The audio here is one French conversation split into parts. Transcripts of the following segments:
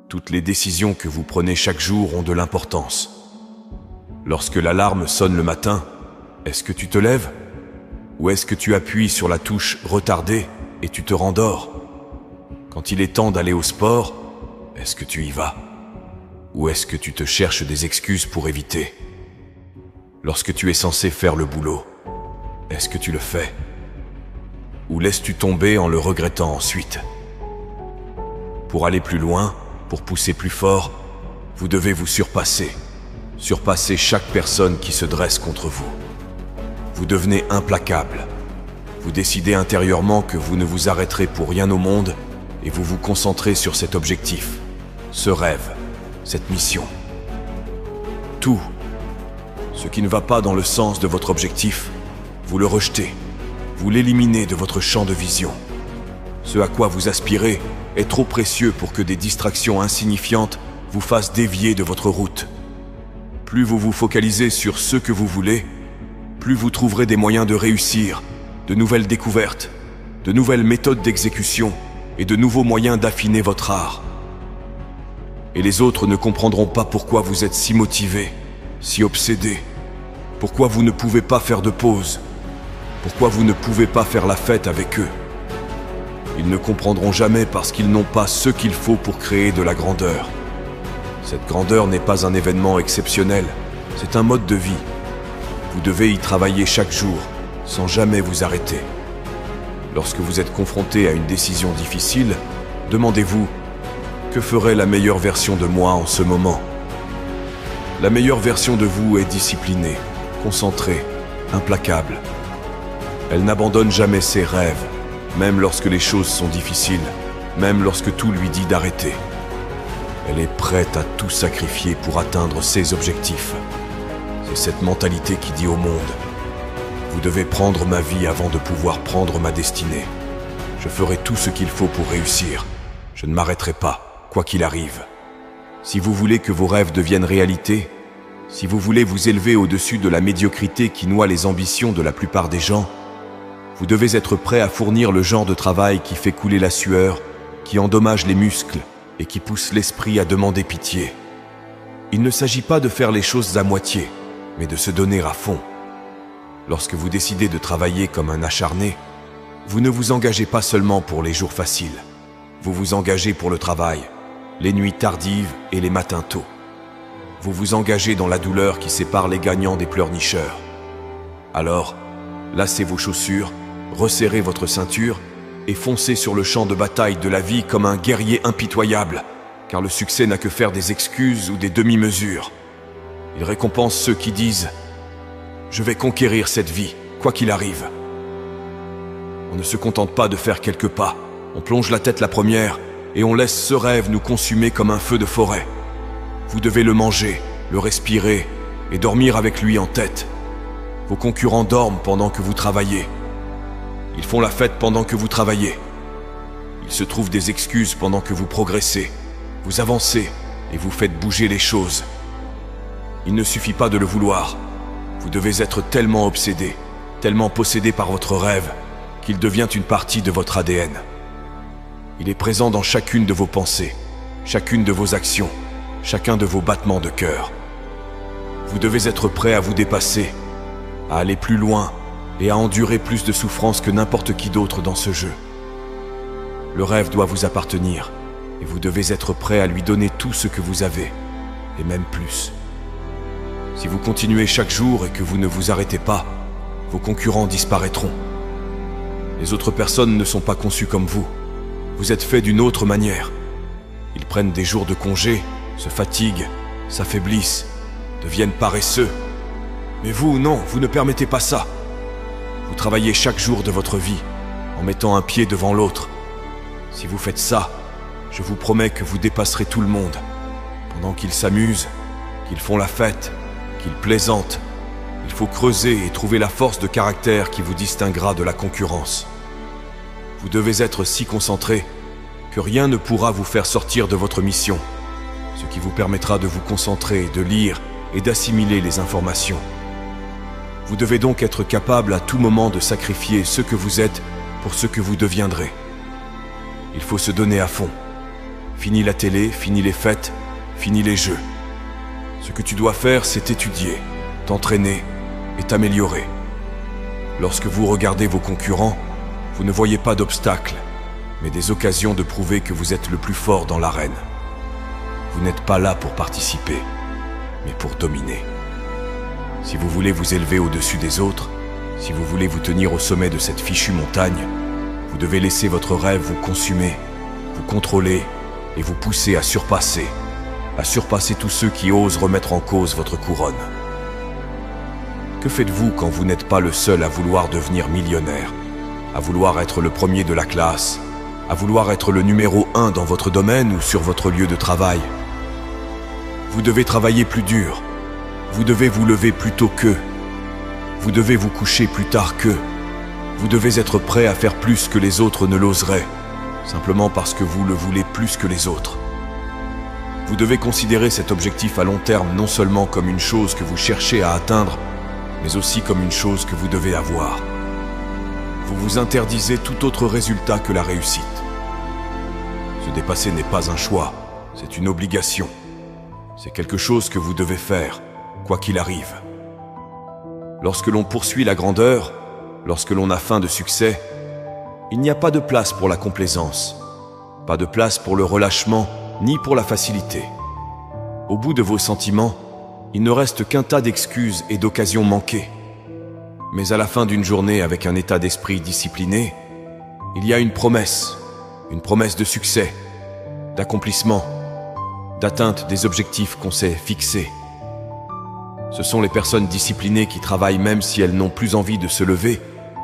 Toutes les décisions que vous prenez chaque jour ont de l'importance. Lorsque l'alarme sonne le matin, est-ce que tu te lèves? Ou est-ce que tu appuies sur la touche « Retarder » et tu te rendors? Quand il est temps d'aller au sport, est-ce que tu y vas? Ou est-ce que tu te cherches des excuses pour éviter? Lorsque tu es censé faire le boulot, est-ce que tu le fais? Ou laisses-tu tomber en le regrettant ensuite? Pour aller plus loin, pour pousser plus fort, vous devez vous surpasser. Surpasser chaque personne qui se dresse contre vous. Vous devenez implacable. Vous décidez intérieurement que vous ne vous arrêterez pour rien au monde et vous vous concentrez sur cet objectif, ce rêve, cette mission. Tout ce qui ne va pas dans le sens de votre objectif, vous le rejetez, vous l'éliminez de votre champ de vision. Ce à quoi vous aspirez est trop précieux pour que des distractions insignifiantes vous fassent dévier de votre route. Plus vous vous focalisez sur ce que vous voulez, plus vous trouverez des moyens de réussir, de nouvelles découvertes, de nouvelles méthodes d'exécution et de nouveaux moyens d'affiner votre art. Et les autres ne comprendront pas pourquoi vous êtes si motivé, si obsédé, pourquoi vous ne pouvez pas faire de pause, pourquoi vous ne pouvez pas faire la fête avec eux. Ils ne comprendront jamais parce qu'ils n'ont pas ce qu'il faut pour créer de la grandeur. Cette grandeur n'est pas un événement exceptionnel, c'est un mode de vie. Vous devez y travailler chaque jour, sans jamais vous arrêter. Lorsque vous êtes confronté à une décision difficile, demandez-vous: que ferait la meilleure version de moi en ce moment? La meilleure version de vous est disciplinée, concentrée, implacable. Elle n'abandonne jamais ses rêves, même lorsque les choses sont difficiles, même lorsque tout lui dit d'arrêter. Elle est prête à tout sacrifier pour atteindre ses objectifs. C'est cette mentalité qui dit au monde: vous devez prendre ma vie avant de pouvoir prendre ma destinée. Je ferai tout ce qu'il faut pour réussir. Je ne m'arrêterai pas, quoi qu'il arrive. Si vous voulez que vos rêves deviennent réalité, si vous voulez vous élever au-dessus de la médiocrité qui noie les ambitions de la plupart des gens, vous devez être prêt à fournir le genre de travail qui fait couler la sueur, qui endommage les muscles et qui pousse l'esprit à demander pitié. Il ne s'agit pas de faire les choses à moitié, mais de se donner à fond. Lorsque vous décidez de travailler comme un acharné, vous ne vous engagez pas seulement pour les jours faciles. Vous vous engagez pour le travail, les nuits tardives et les matins tôt. Vous vous engagez dans la douleur qui sépare les gagnants des pleurnicheurs. Alors, lacez vos chaussures, resserrez votre ceinture et foncez sur le champ de bataille de la vie comme un guerrier impitoyable, car le succès n'a que faire des excuses ou des demi-mesures. Il récompense ceux qui disent « Je vais conquérir cette vie, quoi qu'il arrive ». On ne se contente pas de faire quelques pas, on plonge la tête la première et on laisse ce rêve nous consumer comme un feu de forêt. Vous devez le manger, le respirer et dormir avec lui en tête. Vos concurrents dorment pendant que vous travaillez. Ils font la fête pendant que vous travaillez. Ils se trouvent des excuses pendant que vous progressez, vous avancez et vous faites bouger les choses. Il ne suffit pas de le vouloir. Vous devez être tellement obsédé, tellement possédé par votre rêve, qu'il devient une partie de votre ADN. Il est présent dans chacune de vos pensées, chacune de vos actions, chacun de vos battements de cœur. Vous devez être prêt à vous dépasser, à aller plus loin et à endurer plus de souffrances que n'importe qui d'autre dans ce jeu. Le rêve doit vous appartenir et vous devez être prêt à lui donner tout ce que vous avez, et même plus. Si vous continuez chaque jour et que vous ne vous arrêtez pas, vos concurrents disparaîtront. Les autres personnes ne sont pas conçues comme vous. Vous êtes fait d'une autre manière. Ils prennent des jours de congé, se fatiguent, s'affaiblissent, deviennent paresseux. Mais vous, non, vous ne permettez pas ça. Vous travaillez chaque jour de votre vie, en mettant un pied devant l'autre. Si vous faites ça, je vous promets que vous dépasserez tout le monde. Pendant qu'ils s'amusent, qu'ils font la fête, qu'ils plaisantent, il faut creuser et trouver la force de caractère qui vous distinguera de la concurrence. Vous devez être si concentré que rien ne pourra vous faire sortir de votre mission, ce qui vous permettra de vous concentrer, de lire et d'assimiler les informations. Vous devez donc être capable à tout moment de sacrifier ce que vous êtes pour ce que vous deviendrez. Il faut se donner à fond. Fini la télé, fini les fêtes, fini les jeux. Ce que tu dois faire, c'est étudier, t'entraîner et t'améliorer. Lorsque vous regardez vos concurrents, vous ne voyez pas d'obstacles, mais des occasions de prouver que vous êtes le plus fort dans l'arène. Vous n'êtes pas là pour participer, mais pour dominer. Si vous voulez vous élever au-dessus des autres, si vous voulez vous tenir au sommet de cette fichue montagne, vous devez laisser votre rêve vous consumer, vous contrôler et vous pousser à surpasser tous ceux qui osent remettre en cause votre couronne. Que faites-vous quand vous n'êtes pas le seul à vouloir devenir millionnaire, à vouloir être le premier de la classe, à vouloir être le numéro 1 dans votre domaine ou sur votre lieu de travail? Vous devez travailler plus dur, vous devez vous lever plus tôt qu'eux, vous devez vous coucher plus tard qu'eux, vous devez être prêt à faire plus que les autres ne l'oseraient, simplement parce que vous le voulez plus que les autres. Vous devez considérer cet objectif à long terme non seulement comme une chose que vous cherchez à atteindre, mais aussi comme une chose que vous devez avoir. Vous vous interdisez tout autre résultat que la réussite. Se dépasser n'est pas un choix, c'est une obligation. C'est quelque chose que vous devez faire, quoi qu'il arrive. Lorsque l'on poursuit la grandeur, lorsque l'on a faim de succès, il n'y a pas de place pour la complaisance, pas de place pour le relâchement, ni pour la facilité. Au bout de vos sentiments, il ne reste qu'un tas d'excuses et d'occasions manquées. Mais à la fin d'une journée avec un état d'esprit discipliné, il y a une promesse de succès, d'accomplissement, d'atteinte des objectifs qu'on s'est fixés. Ce sont les personnes disciplinées qui travaillent même si elles n'ont plus envie de se lever,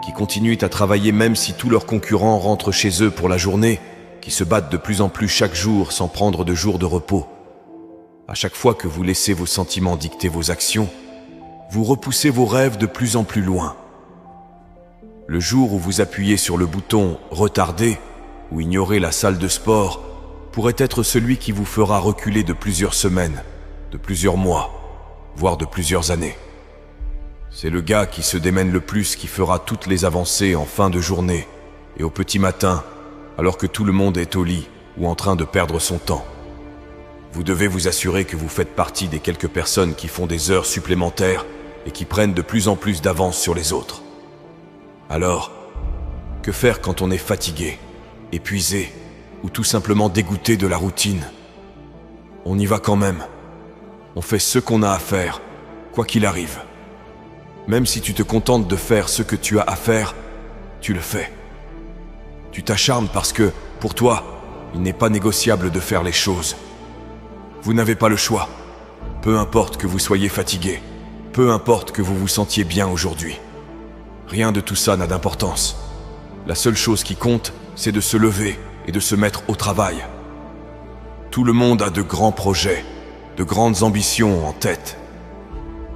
qui continuent à travailler même si tous leurs concurrents rentrent chez eux pour la journée, qui se battent de plus en plus chaque jour sans prendre de jours de repos. À chaque fois que vous laissez vos sentiments dicter vos actions, vous repoussez vos rêves de plus en plus loin. Le jour où vous appuyez sur le bouton « Retarder » ou ignorer la salle de sport pourrait être celui qui vous fera reculer de plusieurs semaines, de plusieurs mois, voire de plusieurs années. C'est le gars qui se démène le plus qui fera toutes les avancées en fin de journée et au petit matin, alors que tout le monde est au lit ou en train de perdre son temps. Vous devez vous assurer que vous faites partie des quelques personnes qui font des heures supplémentaires et qui prennent de plus en plus d'avance sur les autres. Alors, que faire quand on est fatigué, épuisé ou tout simplement dégoûté de la routine? On y va quand même. On fait ce qu'on a à faire, quoi qu'il arrive. Même si tu te contentes de faire ce que tu as à faire, tu le fais. Tu t'acharnes parce que, pour toi, il n'est pas négociable de faire les choses. Vous n'avez pas le choix. Peu importe que vous soyez fatigué, peu importe que vous vous sentiez bien aujourd'hui. Rien de tout ça n'a d'importance. La seule chose qui compte, c'est de se lever et de se mettre au travail. Tout le monde a de grands projets, de grandes ambitions en tête.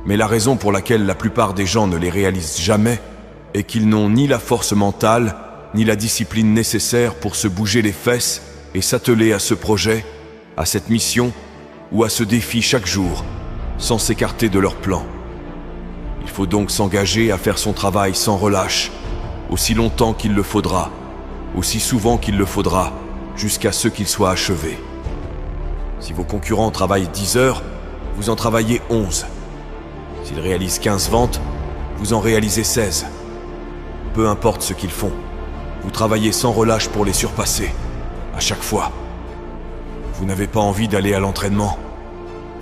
Mais la raison pour laquelle la plupart des gens ne les réalisent jamais est qu'ils n'ont ni la force mentale, ni la discipline nécessaire pour se bouger les fesses et s'atteler à ce projet, à cette mission ou à ce défi chaque jour, sans s'écarter de leur plan. Il faut donc s'engager à faire son travail sans relâche, aussi longtemps qu'il le faudra, aussi souvent qu'il le faudra, jusqu'à ce qu'il soit achevé. Si vos concurrents travaillent 10 heures, vous en travaillez 11. S'ils réalisent 15 ventes, vous en réalisez 16. Peu importe ce qu'ils font, vous travaillez sans relâche pour les surpasser, à chaque fois. Vous n'avez pas envie d'aller à l'entraînement?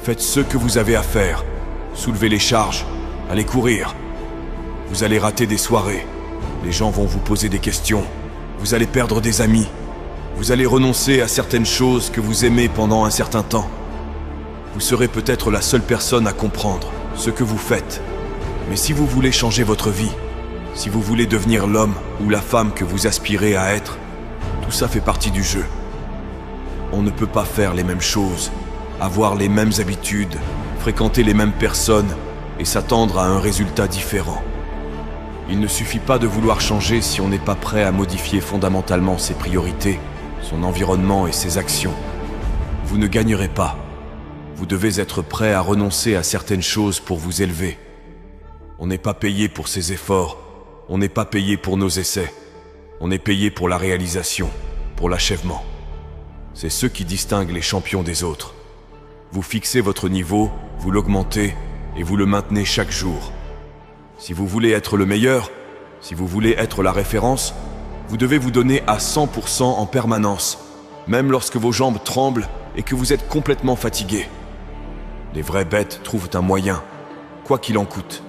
Faites ce que vous avez à faire. Soulevez les charges, allez courir. Vous allez rater des soirées. Les gens vont vous poser des questions. Vous allez perdre des amis. Vous allez renoncer à certaines choses que vous aimez pendant un certain temps. Vous serez peut-être la seule personne à comprendre ce que vous faites. Mais si vous voulez changer votre vie, si vous voulez devenir l'homme ou la femme que vous aspirez à être, tout ça fait partie du jeu. On ne peut pas faire les mêmes choses, avoir les mêmes habitudes, fréquenter les mêmes personnes et s'attendre à un résultat différent. Il ne suffit pas de vouloir changer si on n'est pas prêt à modifier fondamentalement ses priorités, son environnement et ses actions. Vous ne gagnerez pas. Vous devez être prêt à renoncer à certaines choses pour vous élever. On n'est pas payé pour ses efforts, on n'est pas payé pour nos essais. On est payé pour la réalisation, pour l'achèvement. C'est ce qui distingue les champions des autres. Vous fixez votre niveau, vous l'augmentez et vous le maintenez chaque jour. Si vous voulez être le meilleur, si vous voulez être la référence, vous devez vous donner à 100% en permanence, même lorsque vos jambes tremblent et que vous êtes complètement fatigué. Les vraies bêtes trouvent un moyen, quoi qu'il en coûte.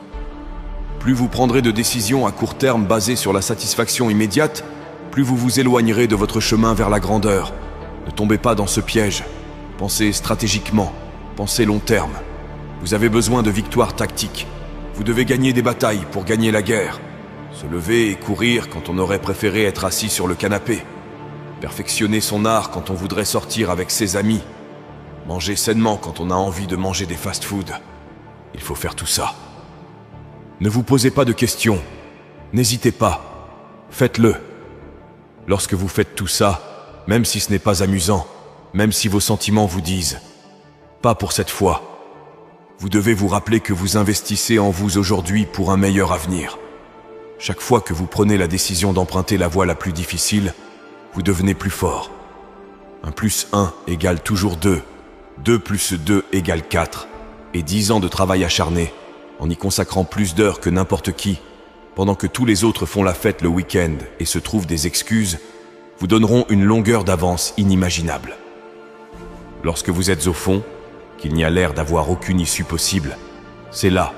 Plus vous prendrez de décisions à court terme basées sur la satisfaction immédiate, plus vous vous éloignerez de votre chemin vers la grandeur. Ne tombez pas dans ce piège. Pensez stratégiquement, pensez long terme. Vous avez besoin de victoires tactiques. Vous devez gagner des batailles pour gagner la guerre. Se lever et courir quand on aurait préféré être assis sur le canapé. Perfectionner son art quand on voudrait sortir avec ses amis. Manger sainement quand on a envie de manger des fast-foods. Il faut faire tout ça. Ne vous posez pas de questions. N'hésitez pas. Faites-le. Lorsque vous faites tout ça, même si ce n'est pas amusant, même si vos sentiments vous disent « pas pour cette fois », vous devez vous rappeler que vous investissez en vous aujourd'hui pour un meilleur avenir. Chaque fois que vous prenez la décision d'emprunter la voie la plus difficile, vous devenez plus fort. 1 + 1 égale toujours 2. 2 + 2 égale 4. Et 10 ans de travail acharné, en y consacrant plus d'heures que n'importe qui, pendant que tous les autres font la fête le week-end et se trouvent des excuses, vous donneront une longueur d'avance inimaginable. Lorsque vous êtes au fond, qu'il n'y a l'air d'avoir aucune issue possible, c'est là,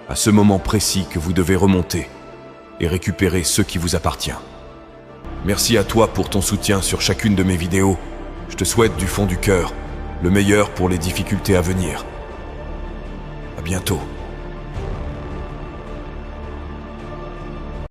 à ce moment précis, que vous devez remonter et récupérer ce qui vous appartient. Merci à toi pour ton soutien sur chacune de mes vidéos. Je te souhaite du fond du cœur le meilleur pour les difficultés à venir. À bientôt.